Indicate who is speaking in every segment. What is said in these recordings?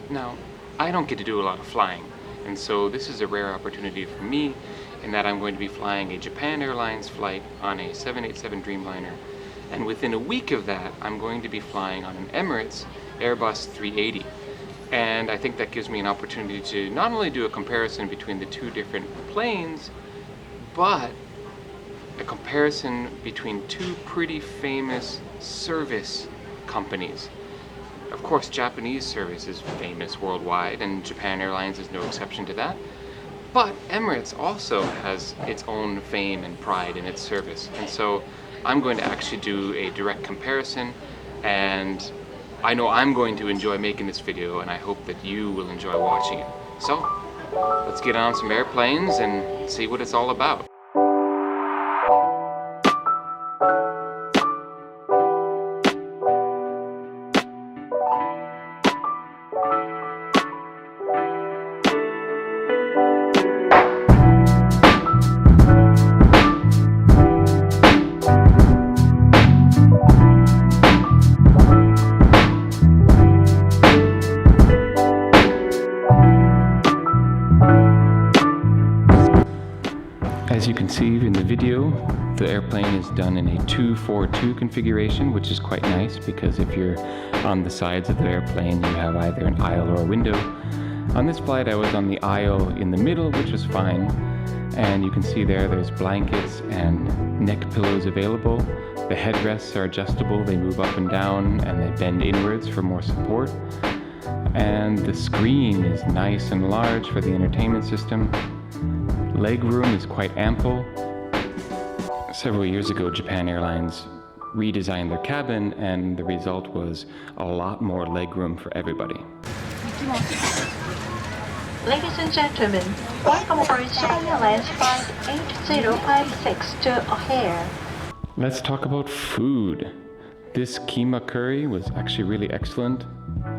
Speaker 1: Now, I don't get to do a lot of flying, and so this is a rare opportunity for me in that I'm going to be flying a Japan Airlines flight on a 787 Dreamliner, and within a week of that, I'm going to be flying on an Emirates Airbus A380. And I think that gives me an opportunity to not only do a comparison between the two different planes, but a comparison between two pretty famous service companies. Of course, Japanese service is famous worldwide, and Japan Airlines is no exception to that. But Emirates also has its own fame and pride in its service. And so I'm going to actually do a direct comparison, and I know I'm going to enjoy making this video, and I hope that you will enjoy watching it. So let's get on some airplanes and see what it's all about. As you can see in the video, the airplane is done in a 2-4-2 configuration, which is quite nice because if you're on the sides of the airplane, you have either an aisle or a window. On this flight, I was on the aisle in the middle, which was fine. And you can see there's blankets and neck pillows available. The headrests are adjustable, they move up and down, and they bend inwards for more support. And the screen is nice and large for the entertainment system. Leg room is quite ample. Several years ago, Japan Airlines redesigned their cabin, and the result was a lot more leg room for everybody.
Speaker 2: Ladies and gentlemen, welcome aboard Japan Airlines Flight 8056 to O'Hare.
Speaker 1: Let's talk about food. This keema curry was actually really excellent,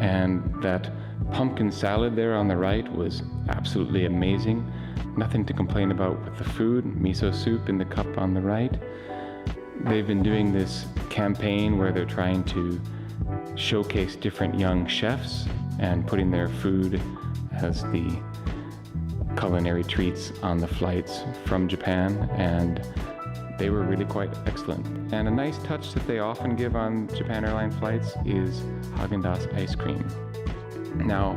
Speaker 1: and that pumpkin salad there on the right was absolutely amazing. Nothing to complain about with the food. Miso soup in the cup on the right. They've been doing this campaign where they're trying to showcase different young chefs and putting their food as the culinary treats on the flights from Japan, and they were really quite excellent. And a nice touch that they often give on Japan Airlines flights is Haagen-Dazs ice cream. Now,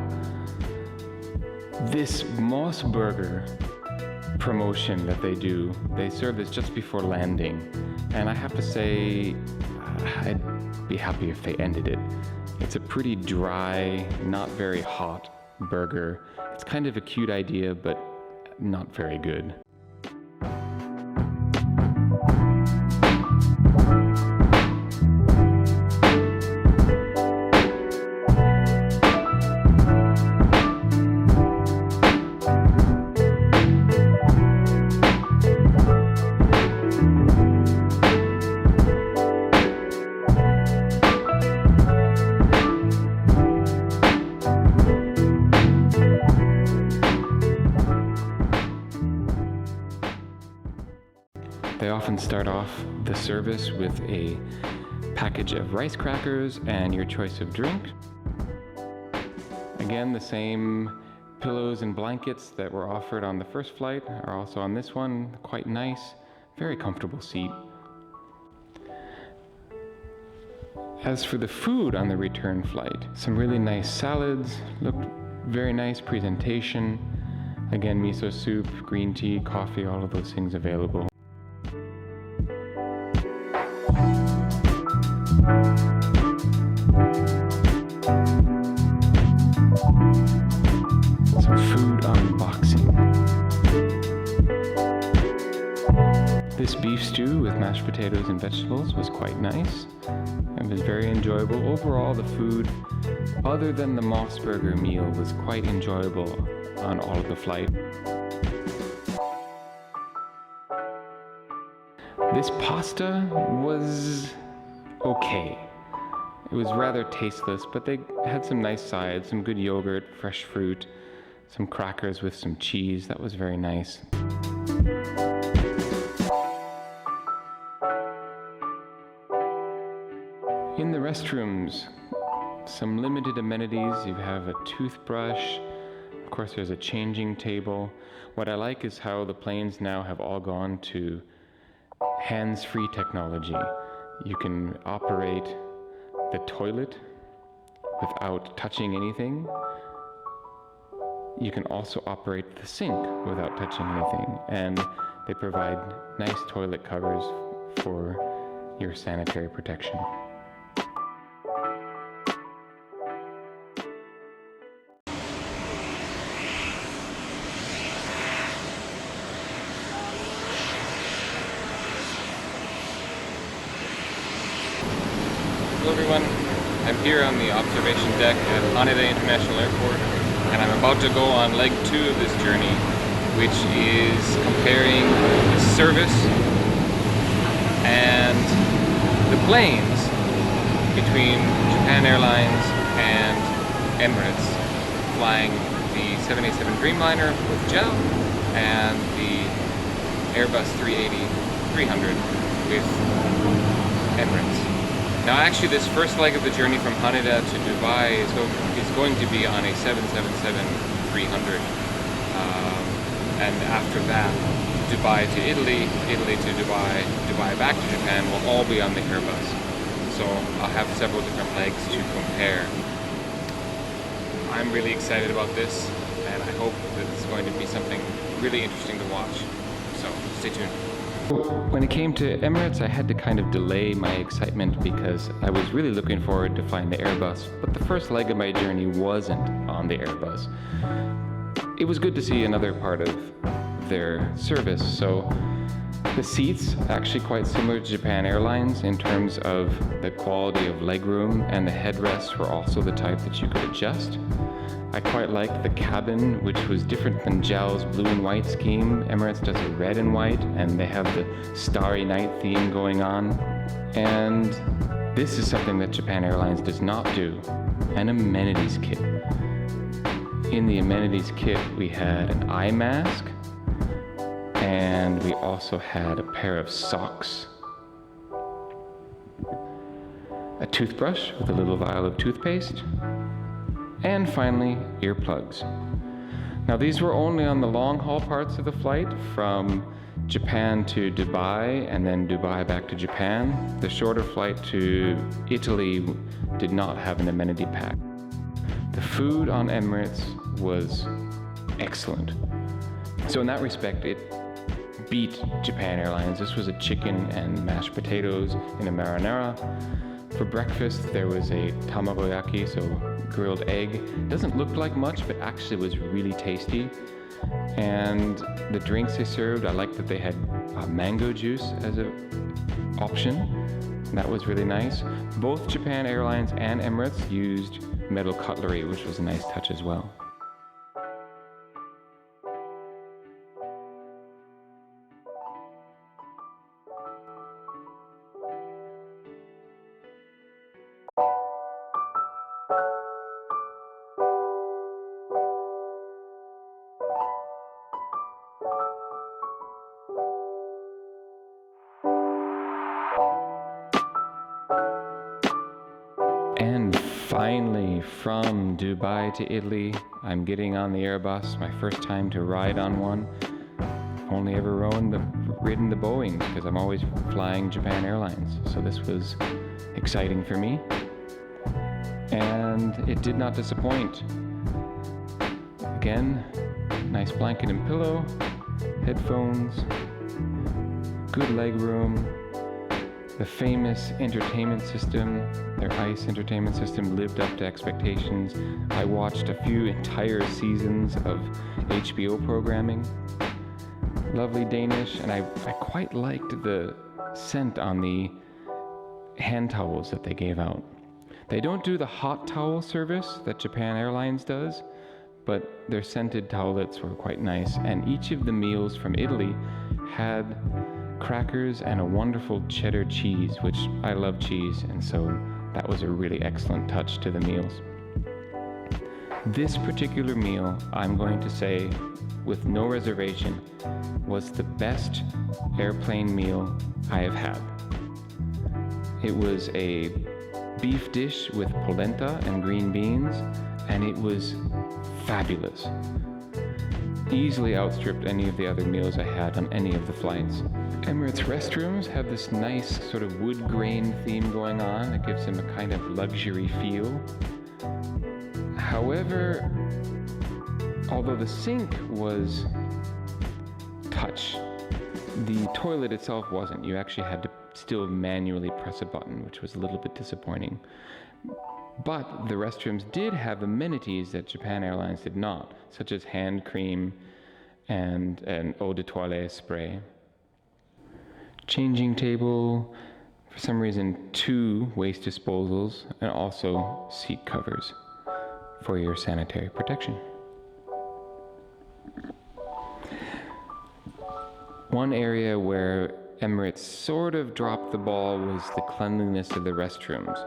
Speaker 1: this Moss Burger promotion that they do, they serve this just before landing, and I have to say I'd be happy if they ended it. It's a pretty dry, not very hot burger. It's kind of a cute idea, but not very good. They often start off the service with a package of rice crackers and your choice of drink. Again, the same pillows and blankets that were offered on the first flight are also on this one. Quite nice, very comfortable seat. As for the food on the return flight, some really nice salads, looked very nice presentation. Again, miso soup, green tea, coffee, all of those things available. Some food unboxing. This beef stew with mashed potatoes and vegetables was quite nice. It was very enjoyable. Overall, the food, other than the Moss Burger meal, was quite enjoyable on all of the flight. This pasta was okay. It was rather tasteless, but they had some nice sides, some good yogurt, fresh fruit, some crackers with some cheese. That was very nice. In the restrooms, some limited amenities. You have a toothbrush. Of course, there's a changing table. What I like is how the planes now have all gone to hands-free technology. You can operate the toilet without touching anything. You can also operate the sink without touching anything. And they provide nice toilet covers for your sanitary protection. Hello everyone, I'm here on the observation deck at Haneda International Airport, and I'm about to go on leg 2 of this journey, which is comparing the service and the planes between Japan Airlines and Emirates, flying the 787 Dreamliner with JAL and the Airbus A380-300 with Emirates. Now actually this first leg of the journey from Haneda to Dubai is going to be on a 777-300, and after that Dubai to Italy, Italy to Dubai, Dubai back to Japan will all be on the Airbus. So I'll have several different legs to compare. I'm really excited about this, and I hope that it's going to be something really interesting to watch. So stay tuned. When it came to Emirates, I had to kind of delay my excitement because I was really looking forward to flying the Airbus, but the first leg of my journey wasn't on the Airbus. It was good to see another part of their service. So the seats actually quite similar to Japan Airlines in terms of the quality of legroom, and the headrests were also the type that you could adjust. I quite liked the cabin, which was different than JAL's blue and white scheme. Emirates does a red and white, and they have the Starry Night theme going on. And this is something that Japan Airlines does not do, an amenities kit. In the amenities kit, we had an eye mask, and we also had a pair of socks, a toothbrush with a little vial of toothpaste, and finally, earplugs. Now these were only on the long haul parts of the flight from Japan to Dubai and then Dubai back to Japan. The shorter flight to Italy did not have an amenity pack. The food on Emirates was excellent. So in that respect, it beat Japan Airlines. This was a chicken and mashed potatoes in a marinara. For breakfast, there was a tamagoyaki, so grilled egg. Doesn't look like much, but actually was really tasty. And the drinks they served, I liked that they had mango juice as an option. That was really nice. Both Japan Airlines and Emirates used metal cutlery, which was a nice touch as well. And finally, from Dubai to Italy, I'm getting on the Airbus, my first time to ride on one. Only ever ridden the Boeing because I'm always flying Japan Airlines. So this was exciting for me. And it did not disappoint. Again, nice blanket and pillow, headphones, good leg room. The famous entertainment system, their ICE entertainment system, lived up to expectations. I watched a few entire seasons of HBO programming. Lovely Danish, and I quite liked the scent on the hand towels that they gave out. They don't do the hot towel service that Japan Airlines does, but their scented towelettes were quite nice, and each of the meals from Italy had crackers and a wonderful cheddar cheese, which I love cheese, and so that was a really excellent touch to the meals. This particular meal, I'm going to say with no reservation, was the best airplane meal I have had. It was a beef dish with polenta and green beans, and it was fabulous. Easily outstripped any of the other meals I had on any of the flights. Emirates restrooms have this nice sort of wood grain theme going on. It gives them a kind of luxury feel. However, although the sink was touch, the toilet itself wasn't. You actually had to still manually press a button, which was a little bit disappointing. But the restrooms did have amenities that Japan Airlines did not, such as hand cream and an eau de toilette spray. Changing table, for some reason 2 waste disposals, and also seat covers for your sanitary protection. One area where Emirates sort of dropped the ball was the cleanliness of the restrooms.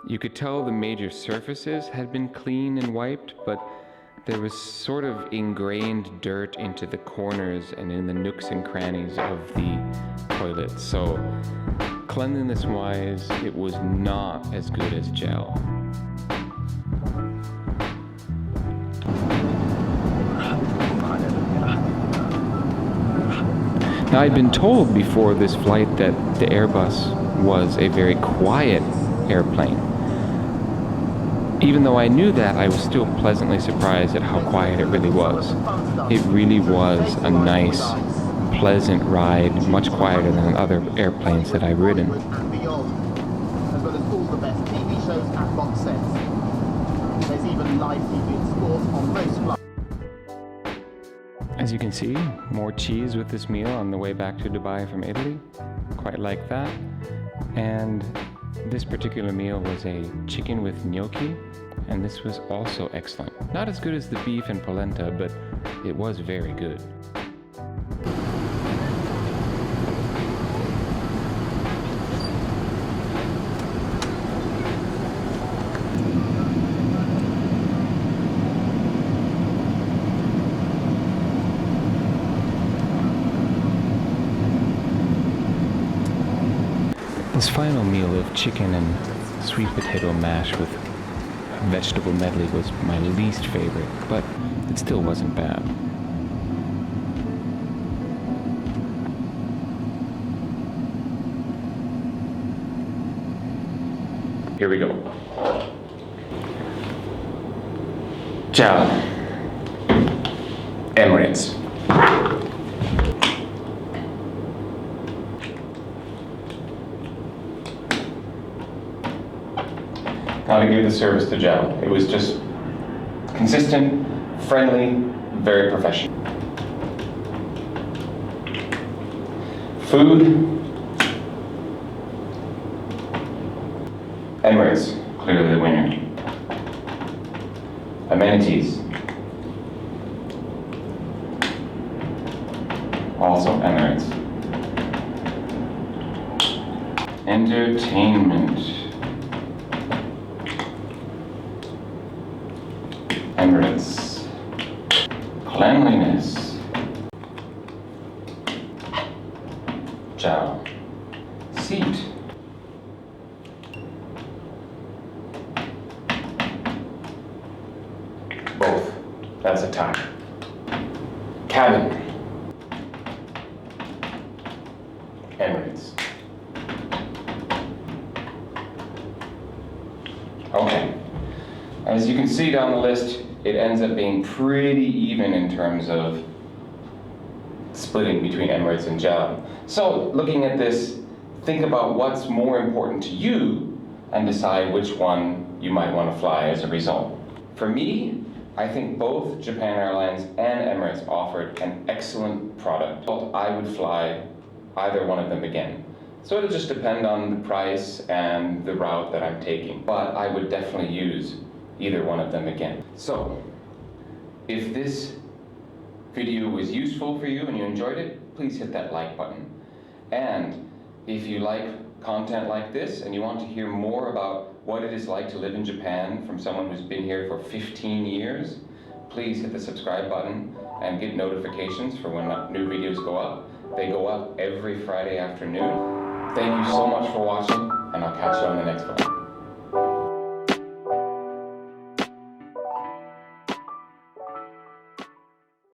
Speaker 1: You could tell the major surfaces had been clean and wiped, but there was sort of ingrained dirt into the corners and in the nooks and crannies of the toilets. So cleanliness-wise, it was not as good as JAL. Now, I'd been told before this flight that the Airbus was a very quiet airplane. Even though I knew that, I was still pleasantly surprised at how quiet it really was. It really was a nice, pleasant ride, much quieter than other airplanes that I've ridden.
Speaker 3: And beyond, as well as all the best TV shows and box sets. There's even live TV and sport on most flights.
Speaker 1: As you can see, more cheese with this meal on the way back to Dubai from Italy. Quite like that. And this particular meal was a chicken with gnocchi, and this was also excellent. Not as good as the beef and polenta, but it was very good. This final meal of chicken and sweet potato mash with vegetable medley was my least favorite, but it still wasn't bad. Here we go. JAL, Emirates. How to give the service to JAL. It was just consistent, friendly, very professional. Food, Emirates, clearly the winner. Amenities, also Emirates. Entertainment, Emirates. Cleanliness, JAL. Seat, both. That's a tie. Cabin, Emirates. Okay. As you can see down the list, it ends up being pretty even in terms of splitting between Emirates and JAL. So looking at this, think about what's more important to you and decide which one you might want to fly as a result. For me, I think both Japan Airlines and Emirates offered an excellent product. I would fly either one of them again. So it'll just depend on the price and the route that I'm taking. But I would definitely use either one of them again. So, if this video was useful for you and you enjoyed it, please hit that like button. And if you like content like this and you want to hear more about what it is like to live in Japan from someone who's been here for 15 years, please hit the subscribe button and get notifications for when new videos go up. They go up every Friday afternoon. Thank you so much for watching, and I'll catch you on the next one.